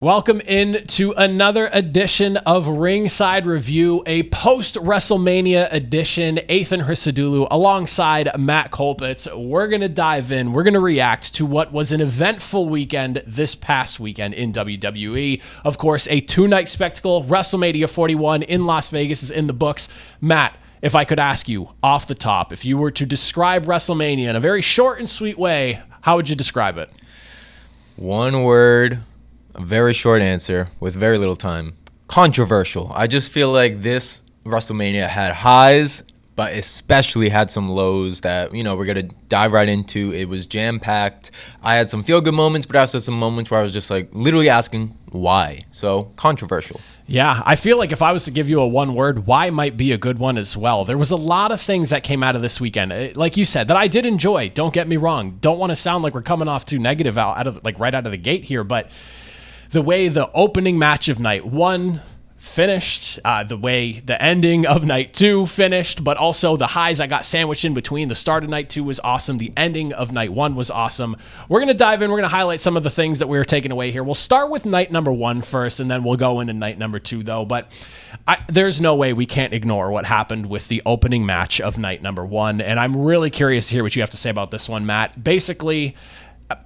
Welcome in to another edition of Ringside Review, a post-WrestleMania edition. Athan Hristodulu alongside Matt Colpitts. We're going to dive in. We're going to react to what was an eventful weekend this past weekend in WWE. Of course, a two-night spectacle. WrestleMania 41 in Las Vegas is in the books. Matt, if I could ask you off the top, if you were to describe WrestleMania in a very short and sweet way, how would you describe it? One word. A very short answer with very little time. Controversial. I just feel like this WrestleMania had highs, but especially had some lows that, we're going to dive right into. It was jam-packed. I had some feel-good moments, but also some moments where I was just like literally asking why. So, controversial. Yeah, I feel like if I was to give you a one word, why might be a good one as well. There was a lot of things that came out of this weekend, like you said, that I did enjoy. Don't get me wrong. Don't want to sound like we're coming off too negative right out of the gate here, but the way the opening match of night one finished, the way the ending of night two finished, but also the highs I got sandwiched in between. The start of night two was awesome. The ending of night one was awesome. We're going to dive in. We're going to highlight some of the things that we were taking away here. We'll start with night number one first, and then we'll go into night number two, though. But there's no way we can't ignore what happened with the opening match of night number one, and I'm really curious to hear what you have to say about this one, Matt. Basically,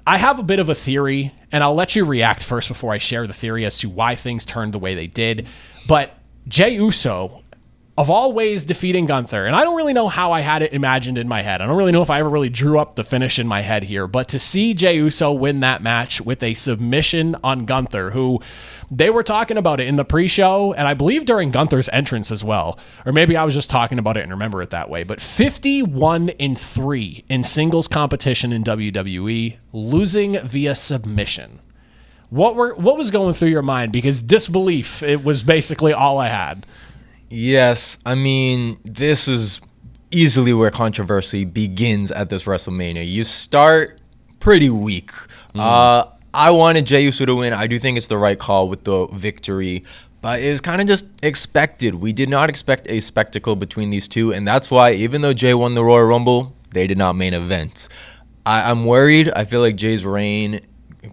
I have a bit of a theory, and I'll let you react first before I share the theory as to why things turned the way they did. But Jey Uso, of all ways, defeating Gunther, and I don't really know how I had it imagined in my head. I don't really know if I ever really drew up the finish in my head here, but to see Jey Uso win that match with a submission on Gunther, who they were talking about it in the pre-show, and I believe during Gunther's entrance as well, or maybe I was just talking about it and remember it that way, but 51-3 in singles competition in WWE, losing via submission. What was going through your mind? Because disbelief, it was basically all I had. Yes, I mean, this is easily where controversy begins at this WrestleMania. You start pretty weak. I wanted Jey Uso to win. I do think it's the right call with the victory, but it was kind of just expected. We did not expect a spectacle between these two, and that's why even though Jey won the Royal Rumble, they did not main event. I'm worried. I feel like Jey's reign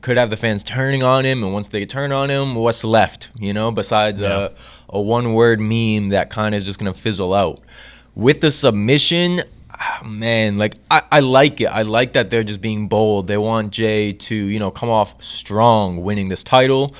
could have the fans turning on him, and once they turn on him, what's left, besides a one-word meme that kind of is just going to fizzle out. With the submission, man, I like it. I like that they're just being bold. They want Jey to, come off strong winning this title.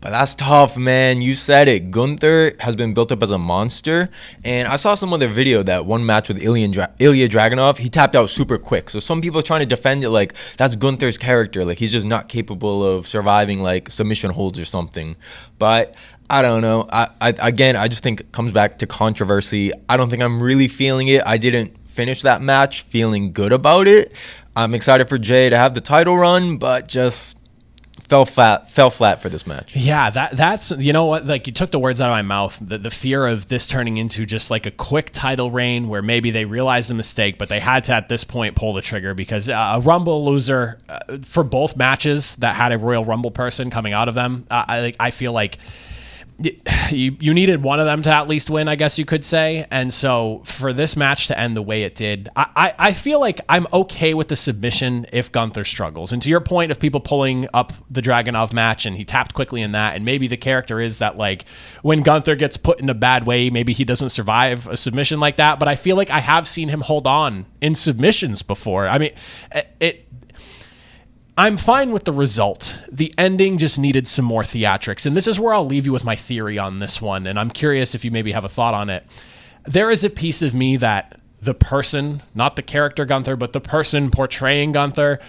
But that's tough, man. You said it. Gunther has been built up as a monster. And I saw some other video that one match with Ilya Dragunov, he tapped out super quick. So some people are trying to defend it like that's Gunther's character. Like he's just not capable of surviving like submission holds or something. But I don't know. I just think it comes back to controversy. I don't think I'm really feeling it. I didn't finish that match feeling good about it. I'm excited for Jey to have the title run, but just fell flat for this match. Yeah, that's you know what, like you took the words out of my mouth. The fear of this turning into just like a quick title reign where maybe they realized the mistake, but they had to at this point pull the trigger because a Rumble loser for both matches that had a Royal Rumble person coming out of them, I feel like you needed one of them to at least win, I guess you could say. And so for this match to end the way it did, I feel like I'm okay with the submission if Gunther struggles. And to your point of people pulling up the Dragunov match and he tapped quickly in that, and maybe the character is that like when Gunther gets put in a bad way, maybe he doesn't survive a submission like that. But I feel like I have seen him hold on in submissions before. I mean, I'm fine with the result. The ending just needed some more theatrics. And this is where I'll leave you with my theory on this one. And I'm curious if you maybe have a thought on it. There is a piece of me that the person, not the character Gunther, but the person portraying Gunther,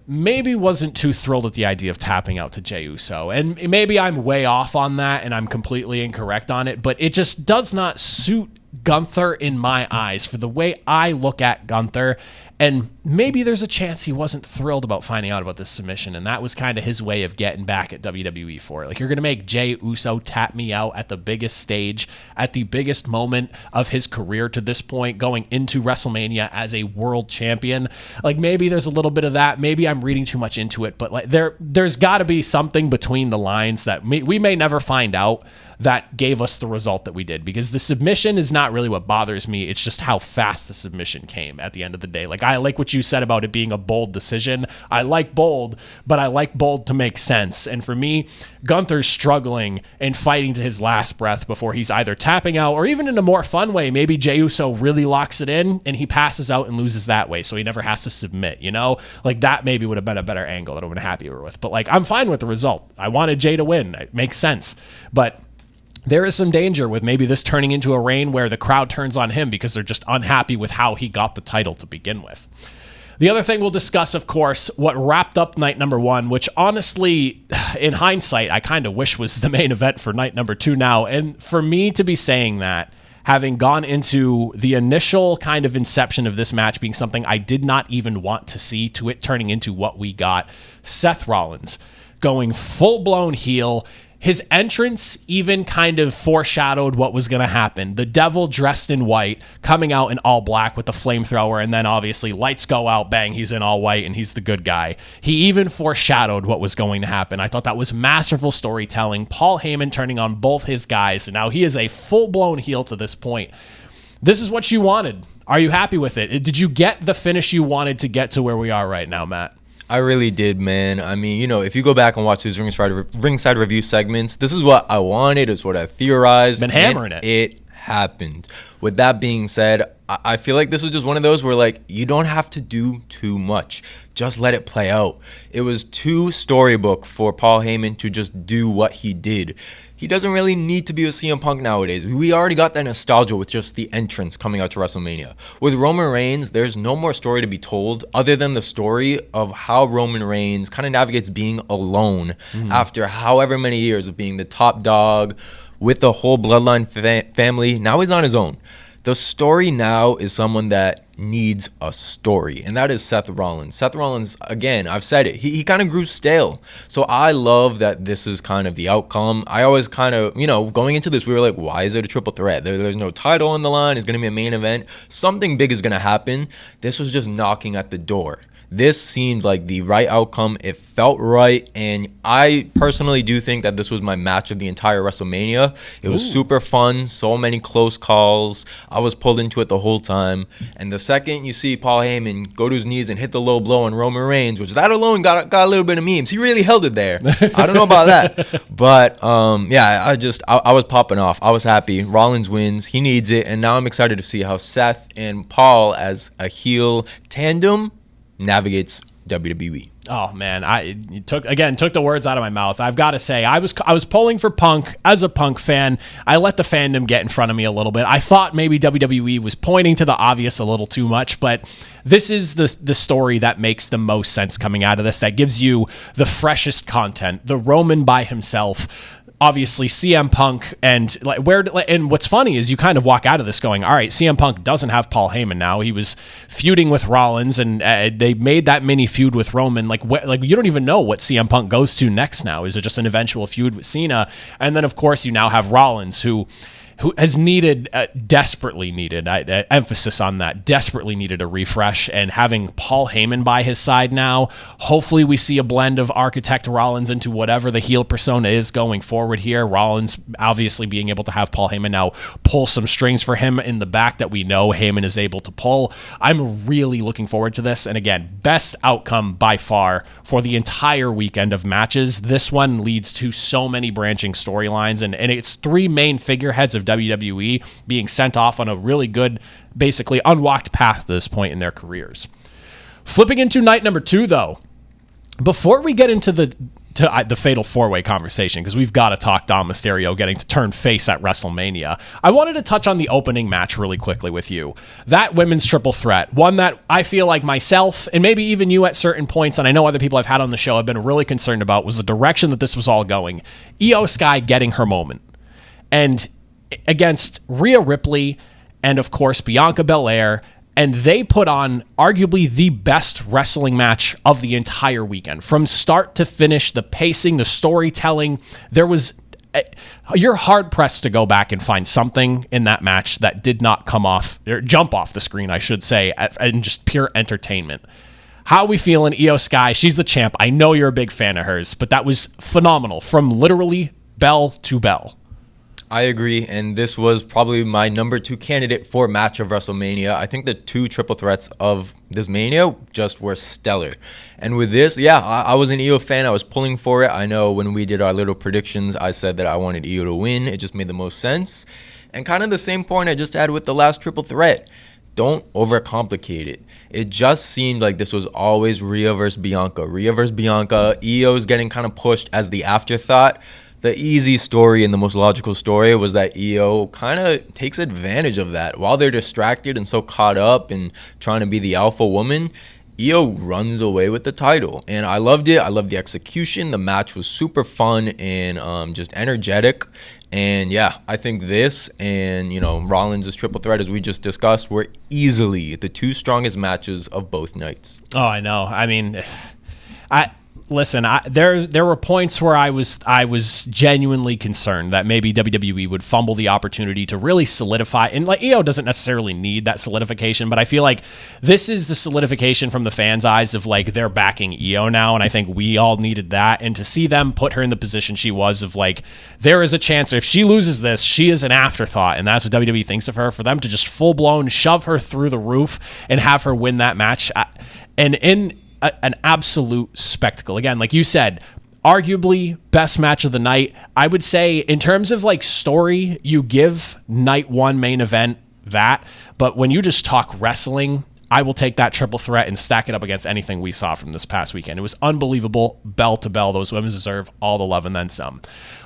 maybe wasn't too thrilled at the idea of tapping out to Jey Uso. And maybe I'm way off on that and I'm completely incorrect on it, but it just does not suit Gunther in my eyes for the way I look at Gunther. And maybe there's a chance he wasn't thrilled about finding out about this submission, and that was kind of his way of getting back at WWE for it. Like, you're going to make Jey Uso tap me out at the biggest stage, at the biggest moment of his career to this point, going into WrestleMania as a world champion. Like, maybe there's a little bit of that. Maybe I'm reading too much into it, but like there's got to be something between the lines that we may never find out that gave us the result that we did, because the submission is not really what bothers me. It's just how fast the submission came at the end of the day. Like, I like what you said about it being a bold decision. I like bold, but I like bold to make sense. And for me, Gunther's struggling and fighting to his last breath before he's either tapping out, or even in a more fun way, maybe Jey Uso really locks it in and he passes out and loses that way, so he never has to submit, you know? Like, that maybe would have been a better angle that I would have been happier with. But, like, I'm fine with the result. I wanted Jey to win. It makes sense. But there is some danger with maybe this turning into a reign where the crowd turns on him because they're just unhappy with how he got the title to begin with. The other thing we'll discuss, of course, what wrapped up night number 1, which honestly, in hindsight, I kind of wish was the main event for night number 2 now. And for me to be saying that, having gone into the initial kind of inception of this match being something I did not even want to see, to it turning into what we got, Seth Rollins going full-blown heel. His entrance even kind of foreshadowed what was going to happen. The devil dressed in white, coming out in all black with the flamethrower, and then obviously lights go out, bang, he's in all white, and he's the good guy. He even foreshadowed what was going to happen. I thought that was masterful storytelling. Paul Heyman turning on both his guys, and now he is a full-blown heel to this point. This is what you wanted. Are you happy with it? Did you get the finish you wanted to get to where we are right now, Matt? I really did, man. I mean, you know, if you go back and watch these ringside review segments, this is what I wanted. It's what I theorized. Been hammering it. It happened. With that being said, I feel like this is just one of those where, like, you don't have to do too much. Just let it play out. It was too storybook for Paul Heyman to just do what he did. He doesn't really need to be with CM Punk nowadays. We already got that nostalgia with just the entrance coming out to WrestleMania. With Roman Reigns, there's no more story to be told other than the story of how Roman Reigns kind of navigates being alone after however many years of being the top dog with the whole bloodline family. Now he's on his own. The story now is someone that needs a story, and that is Seth Rollins. Seth Rollins, again, I've said it, he kind of grew stale. So I love that this is kind of the outcome. I always kind of, you know, going into this, we were like, why is it a triple threat? There's no title on the line. It's going to be a main event. Something big is going to happen. This was just knocking at the door. This seemed like the right outcome. It felt right, and I personally do think that this was my match of the entire WrestleMania. It was super fun, so many close calls. I was pulled into it the whole time, and the second you see Paul Heyman go to his knees and hit the low blow on Roman Reigns, which that alone got a little bit of memes. He really held it there. I don't know about that, but yeah, I was popping off. I was happy. Rollins wins. He needs it, and now I'm excited to see how Seth and Paul as a heel tandem navigates WWE. Oh man, you took the words out of my mouth. I've got to say, I was pulling for Punk as a Punk fan. I let the fandom get in front of me a little bit. I thought maybe WWE was pointing to the obvious a little too much, but this is the story that makes the most sense coming out of this. That gives you the freshest content. The Roman by himself. Obviously, CM Punk, and what's funny is you kind of walk out of this going, all right, CM Punk doesn't have Paul Heyman now. He was feuding with Rollins, and they made that mini feud with Roman. Like you don't even know what CM Punk goes to next now. Is it just an eventual feud with Cena? And then, of course, you now have Rollins, who has desperately needed, emphasis on that, desperately needed a refresh, and having Paul Heyman by his side now, hopefully we see a blend of Architect Rollins into whatever the heel persona is going forward here. Rollins obviously being able to have Paul Heyman now pull some strings for him in the back that we know Heyman is able to pull. I'm really looking forward to this, and again, best outcome by far for the entire weekend of matches. This one leads to so many branching storylines, and it's three main figureheads of WWE being sent off on a really good, basically unwalked path to this point in their careers. Flipping into night number 2, though, before we get into the fatal four-way conversation, because we've got to talk Dom Mysterio getting to turn face at WrestleMania, I wanted to touch on the opening match really quickly with you. That women's triple threat, one that I feel like myself, and maybe even you at certain points, and I know other people I've had on the show have been really concerned about, was the direction that this was all going. Io Sky getting her moment. And against Rhea Ripley and, of course, Bianca Belair, and they put on arguably the best wrestling match of the entire weekend. From start to finish, the pacing, the storytelling, you're hard-pressed to go back and find something in that match that did not come off, or jump off the screen, I should say, and just pure entertainment. How are we feeling, Io Sky? She's the champ. I know you're a big fan of hers, but that was phenomenal from literally bell to bell. I agree. And this was probably my number 2 candidate for match of WrestleMania. I think the 2 triple threats of this Mania just were stellar. And with this, yeah, I was an Io fan. I was pulling for it. I know when we did our little predictions, I said that I wanted Io to win. It just made the most sense. And kind of the same point I just had with the last triple threat. Don't overcomplicate it. It just seemed like this was always Rhea versus Bianca. Rhea versus Bianca. Io's getting kind of pushed as the afterthought. The easy story and the most logical story was that Io kind of takes advantage of that. While they're distracted and so caught up and trying to be the alpha woman, Io runs away with the title. And I loved it. I loved the execution. The match was super fun and just energetic. And yeah, I think this and, Rollins' triple threat, as we just discussed, were easily the 2 strongest matches of both nights. Oh, I know. I mean, there were points where I was genuinely concerned that maybe WWE would fumble the opportunity to really solidify. And like Io doesn't necessarily need that solidification, but I feel like this is the solidification from the fans' eyes of like they're backing Io now, and I think we all needed that. And to see them put her in the position she was of like there is a chance if she loses this, she is an afterthought, and that's what WWE thinks of her. For them to just full blown shove her through the roof and have her win that match, and in an absolute spectacle. Again, like you said, arguably best match of the night. I would say in terms of like story, you give night 1 main event that, but when you just talk wrestling, I will take that triple threat and stack it up against anything we saw from this past weekend. It was unbelievable, bell to bell. Those women deserve all the love and then some.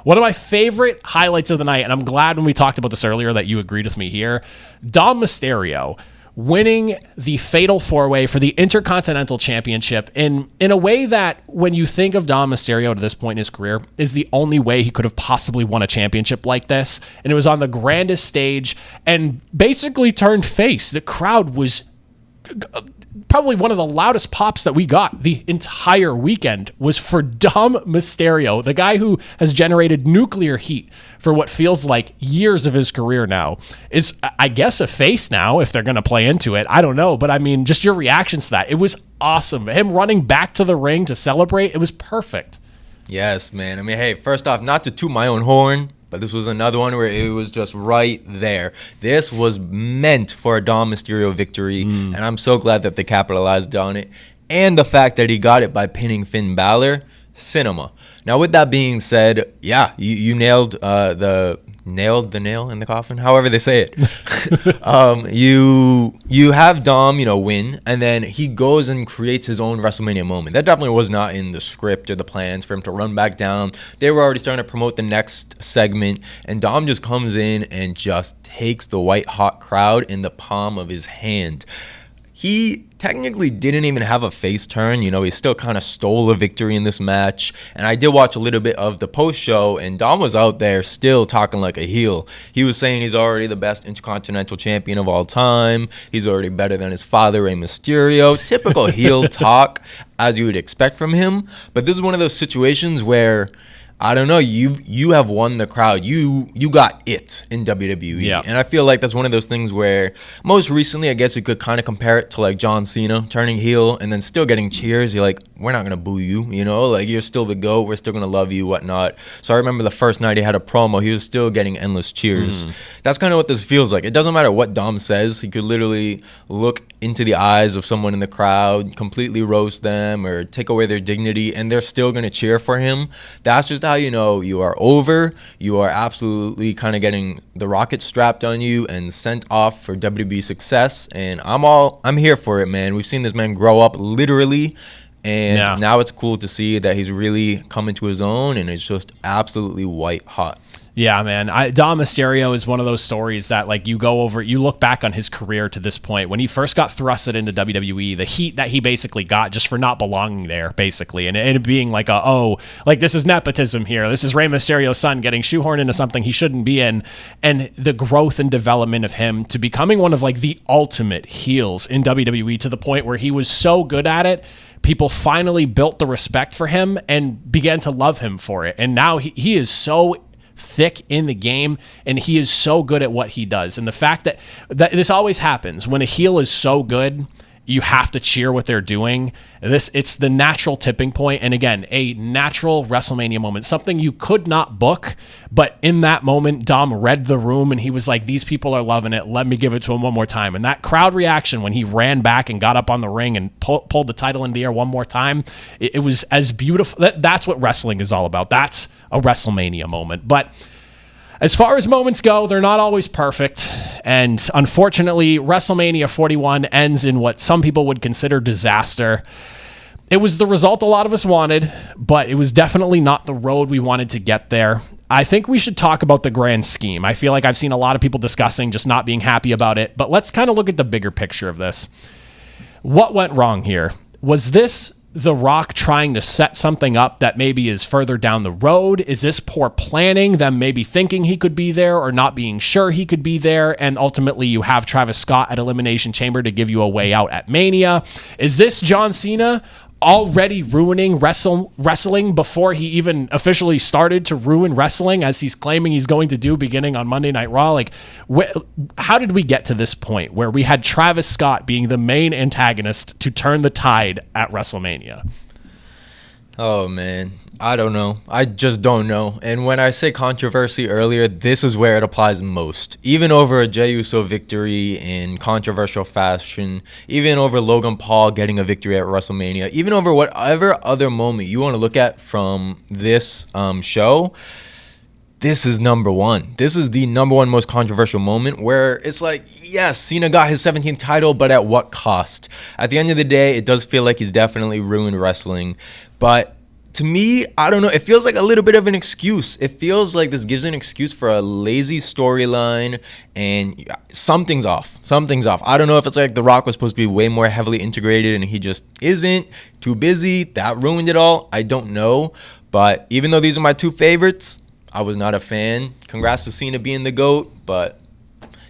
One of my favorite highlights of the night, and I'm glad when we talked about this earlier that you agreed with me here, Dom Mysterio winning the Fatal 4-Way for the Intercontinental Championship in a way that, when you think of Dom Mysterio to this point in his career, is the only way he could have possibly won a championship like this. And it was on the grandest stage and basically turned face. The crowd was probably one of the loudest pops that we got the entire weekend was for Dom Mysterio, the guy who has generated nuclear heat for what feels like years of his career now, is, I guess, a face now if they're going to play into it. I don't know. But I mean, just your reactions to that. It was awesome. Him running back to the ring to celebrate. It was perfect. Yes, man. I mean, hey, first off, not to toot my own horn, but this was another one where it was just right there. This was meant for a Dom Mysterio victory, and I'm so glad that they capitalized on it. And the fact that he got it by pinning Finn Balor, cinema. Now, with that being said, yeah, you nailed the nail in the coffin, however they say it. You have Dom, win, and then he goes and creates his own WrestleMania moment. That definitely was not in the script or the plans for him to run back down. They were already starting to promote the next segment, and Dom just comes in and just takes the white hot crowd in the palm of his hand. He technically didn't even have a face turn. He still kind of stole a victory in this match. And I did watch a little bit of the post-show, and Dom was out there still talking like a heel. He was saying he's already the best Intercontinental Champion of all time. He's already better than his father, Rey Mysterio. Typical heel talk, as you would expect from him. But this is one of those situations where, I don't know, you have won the crowd. You got it in WWE. Yeah. And I feel like that's one of those things where most recently, I guess you could kind of compare it to like John Cena turning heel and then still getting cheers. You're like, we're not going to boo you, like you're still the GOAT. We're still going to love you, whatnot. So I remember the first night he had a promo, he was still getting endless cheers. That's kind of what this feels like. It doesn't matter what Dom says. He could literally look into the eyes of someone in the crowd, completely roast them or take away their dignity, and they're still going to cheer for him. That's just how you are over. You are absolutely kind of getting the rocket strapped on you and sent off for WWE success. And I'm here for it, man. We've seen this man grow up literally, and now it's cool to see that he's really coming to his own, and it's just absolutely white hot. Yeah, man. Dom Mysterio is one of those stories that, like, you look back on his career to this point. When he first got thrusted into WWE, the heat that he basically got just for not belonging there, basically, and it being like this is nepotism here. This is Rey Mysterio's son getting shoehorned into something he shouldn't be in, and the growth and development of him to becoming one of, like, the ultimate heels in WWE to the point where he was so good at it, people finally built the respect for him and began to love him for it. And now he is so thick in the game, and he is so good at what he does. And the fact that this always happens when a heel is so good, you have to cheer what they're doing. It's the natural tipping point, and again, a natural WrestleMania moment, something you could not book, but in that moment, Dom read the room and he was like, these people are loving it, let me give it to him one more time. And that crowd reaction when he ran back and got up on the ring and pulled the title in the air one more time, it was as beautiful. That's what wrestling is all about. That's a WrestleMania moment. But as far as moments go, they're not always perfect. And unfortunately, WrestleMania 41 ends in what some people would consider disaster. It was the result a lot of us wanted, but it was definitely not the road we wanted to get there. I think we should talk about the grand scheme. I feel like I've seen a lot of people discussing just not being happy about it, but let's kind of look at the bigger picture of this. What went wrong here? Was this The Rock trying to set something up that maybe is further down the road? Is this poor planning, them maybe thinking he could be there or not being sure he could be there, and ultimately you have Travis Scott at Elimination Chamber to give you a way out at Mania? Is this John Cena already ruining wrestling before he even officially started to ruin wrestling, as he's claiming he's going to do beginning on Monday Night Raw? Like, how did we get to this point where we had Travis Scott being the main antagonist to turn the tide at WrestleMania? Oh, man. I don't know. I just don't know. And when I say controversy earlier, this is where it applies most. Even over a Jey Uso victory in controversial fashion, even over Logan Paul getting a victory at WrestleMania, even over whatever other moment you want to look at from this show, this is number one. This is the number one most controversial moment where it's like, yes, Cena got his 17th title, but at what cost? At the end of the day, it does feel like he's definitely ruined wrestling. But to me, I don't know. It feels like a little bit of an excuse. It feels like this gives an excuse for a lazy storyline, and something's off. Something's off. I don't know if it's like The Rock was supposed to be way more heavily integrated and he just isn't. Too busy. That ruined it all. I don't know. But even though these are my two favorites, I was not a fan. Congrats to Cena being the GOAT, but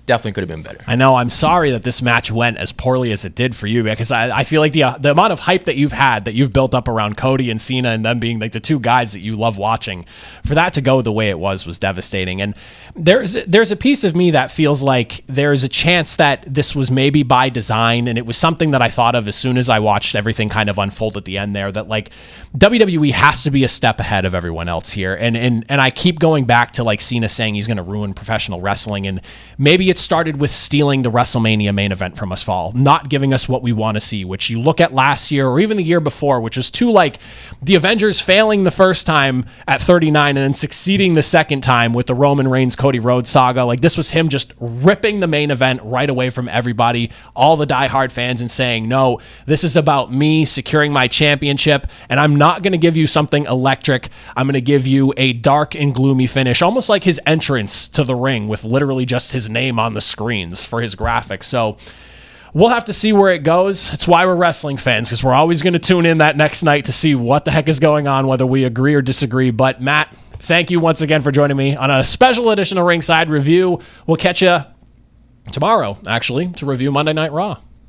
definitely could have been better. I know. I'm sorry that this match went as poorly as it did for you, because I feel like the amount of hype that you've built up around Cody and Cena and them being like the two guys that you love watching, for that to go the way it was devastating. And there's a piece of me that feels like there's a chance that this was maybe by design, and it was something that I thought of as soon as I watched everything kind of unfold at the end there, that like WWE has to be a step ahead of everyone else here. And I keep going back to like Cena saying he's going to ruin professional wrestling, and maybe it started with stealing the WrestleMania main event from us all, not giving us what we want to see, which you look at last year or even the year before, which was like the Avengers failing the first time at 39 and then succeeding the second time with the Roman Reigns Cody Rhodes saga. Like, this was him just ripping the main event right away from everybody, all the diehard fans, and saying, no, this is about me securing my championship, and I'm not going to give you something electric. I'm going to give you a dark and gloomy finish, almost like his entrance to the ring with literally just his name on the screens for his graphics. So we'll have to see where it goes. It's why we're wrestling fans, because we're always going to tune in that next night to see what the heck is going on, whether we agree or disagree. But Matt, thank you once again for joining me on a special edition of Ringside Review. We'll catch you tomorrow, actually, to review Monday Night Raw.